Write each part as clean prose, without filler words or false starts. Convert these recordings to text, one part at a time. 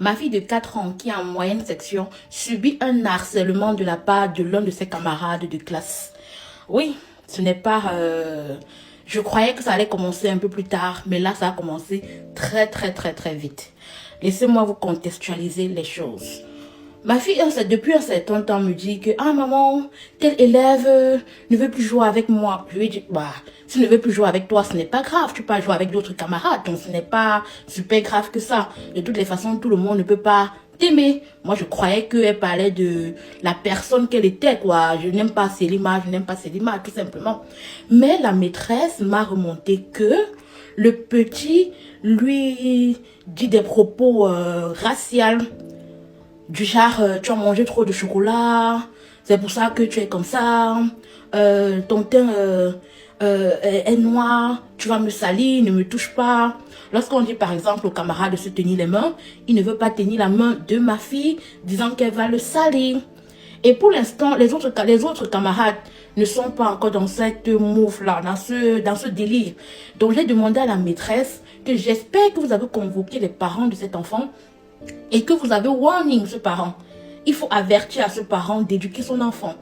Ma fille de 4 ans, qui est en moyenne section, subit un harcèlement de la part de l'un de ses camarades de classe. Oui, ce n'est pas... Je croyais que ça allait commencer un peu plus tard, mais là, ça a commencé très vite. Laissez-moi vous contextualiser les choses. Ma fille, depuis un certain temps, me dit que « Ah maman, tel élève ne veut plus jouer avec moi. » Je lui dis « Bah, s'il ne veut plus jouer avec toi, ce n'est pas grave. Tu peux jouer avec d'autres camarades. Donc ce n'est pas super grave que ça. De toutes les façons, tout le monde ne peut pas t'aimer. » Moi, je croyais qu'elle parlait de la personne qu'elle était, quoi. Je n'aime pas Selima, tout simplement. Mais la maîtresse m'a remonté que le petit lui dit des propos raciaux. Du genre, tu as mangé trop de chocolat, c'est pour ça que tu es comme ça, ton teint est noir, tu vas me salir, ne me touche pas. Lorsqu'on dit par exemple au camarade de se tenir les mains, il ne veut pas tenir la main de ma fille, disant qu'elle va le salir. Et pour l'instant, les autres camarades ne sont pas encore dans cette move-là, dans ce délire. Donc j'ai demandé à la maîtresse que j'espère que vous avez convoqué les parents de cet enfant et que vous avez warning ce parent. Il faut avertir à ce parent d'éduquer son enfant.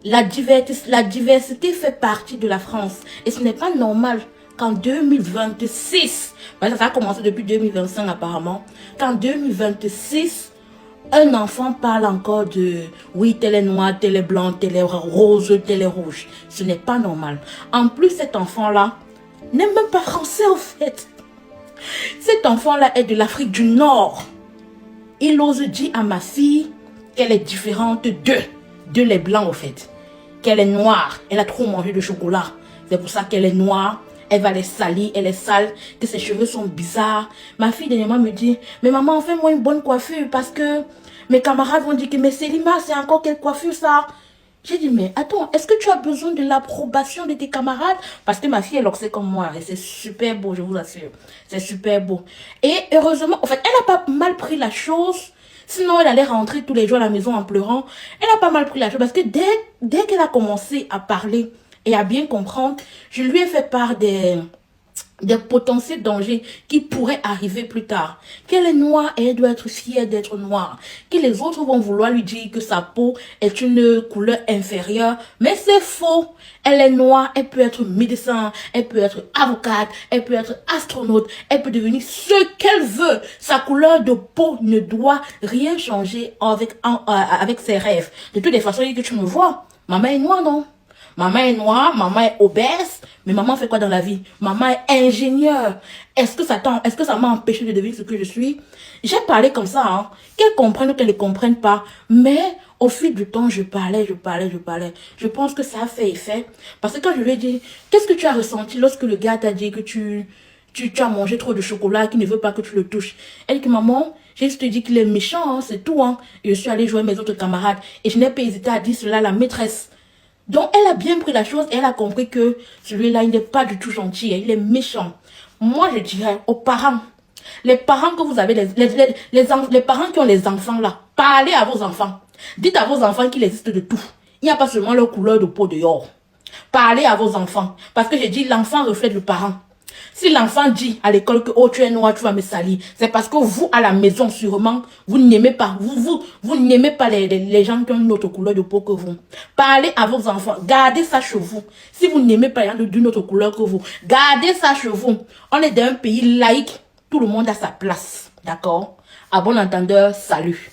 La diversité fait partie de la France. Et ce n'est pas normal qu'en 2026, parce que ça a commencé depuis 2025 apparemment, qu'en 2026, un enfant parle encore de « oui, tel est noir, tel est blanc, tel est rose, tel est rouge ». Ce n'est pas normal. En plus, cet enfant-là n'est même pas français au fait. Cet enfant-là est de l'Afrique du Nord. Il ose dire à ma fille qu'elle est différente de les blancs au fait. Qu'elle est noire, elle a trop mangé de chocolat. C'est pour ça qu'elle est noire, elle va les salir, elle est sale, que ses cheveux sont bizarres. Ma fille dernièrement me dit, mais maman, fais-moi une bonne coiffure parce que mes camarades vont dire que mais Selima, c'est encore quelle coiffure ça? J'ai dit, mais attends, est-ce que tu as besoin de l'approbation de tes camarades? Parce que ma fille est loxée comme moi. Et c'est super beau, je vous assure. C'est super beau. Et heureusement, en fait, elle n'a pas mal pris la chose. Sinon, elle allait rentrer tous les jours à la maison en pleurant. Elle n'a pas mal pris la chose. Parce que dès qu'elle a commencé à parler et à bien comprendre, je lui ai fait part des potentiels dangers qui pourraient arriver plus tard. Qu'elle est noire et elle doit être fière d'être noire. Que les autres vont vouloir lui dire que sa peau est une couleur inférieure. Mais c'est faux. Elle est noire, elle peut être médecin, elle peut être avocate, elle peut être astronaute, elle peut devenir ce qu'elle veut. Sa couleur de peau ne doit rien changer avec ses rêves. De toutes les façons, que tu me vois, maman est noire, non? Maman est noire, maman est obèse, mais maman fait quoi dans la vie? Maman est ingénieure. Est-ce que ça m'a empêché de devenir ce que je suis? J'ai parlé comme ça, hein. Qu'elle comprenne ou qu'elle ne comprenne pas. Mais au fil du temps, je parlais. Je pense que ça a fait effet. Parce que quand je lui ai dit, qu'est-ce que tu as ressenti lorsque le gars t'a dit que tu as mangé trop de chocolat, qu'il ne veut pas que tu le touches? Elle dit que maman, j'ai juste dit qu'il est méchant, hein, c'est tout. Hein. Et je suis allée jouer avec mes autres camarades. Et je n'ai pas hésité à dire cela à la maîtresse. Donc, elle a bien pris la chose et elle a compris que celui-là, il n'est pas du tout gentil, il est méchant. Moi, je dirais aux parents, les parents que vous avez, les parents qui ont les enfants là, parlez à vos enfants. Dites à vos enfants qu'il existe de tout. Il n'y a pas seulement leur couleur de peau dehors. Parlez à vos enfants. Parce que j'ai dit, l'enfant reflète le parent. Si l'enfant dit à l'école que oh tu es noir, tu vas me salir, c'est parce que vous à la maison sûrement vous n'aimez pas, vous n'aimez pas les gens qui ont une autre couleur de peau que vous. Parlez à vos enfants, gardez ça chez vous. Si vous n'aimez pas les gens d'une autre couleur que vous, gardez ça chez vous. On est dans un pays laïque, tout le monde a sa place, d'accord? À bon entendeur, salut.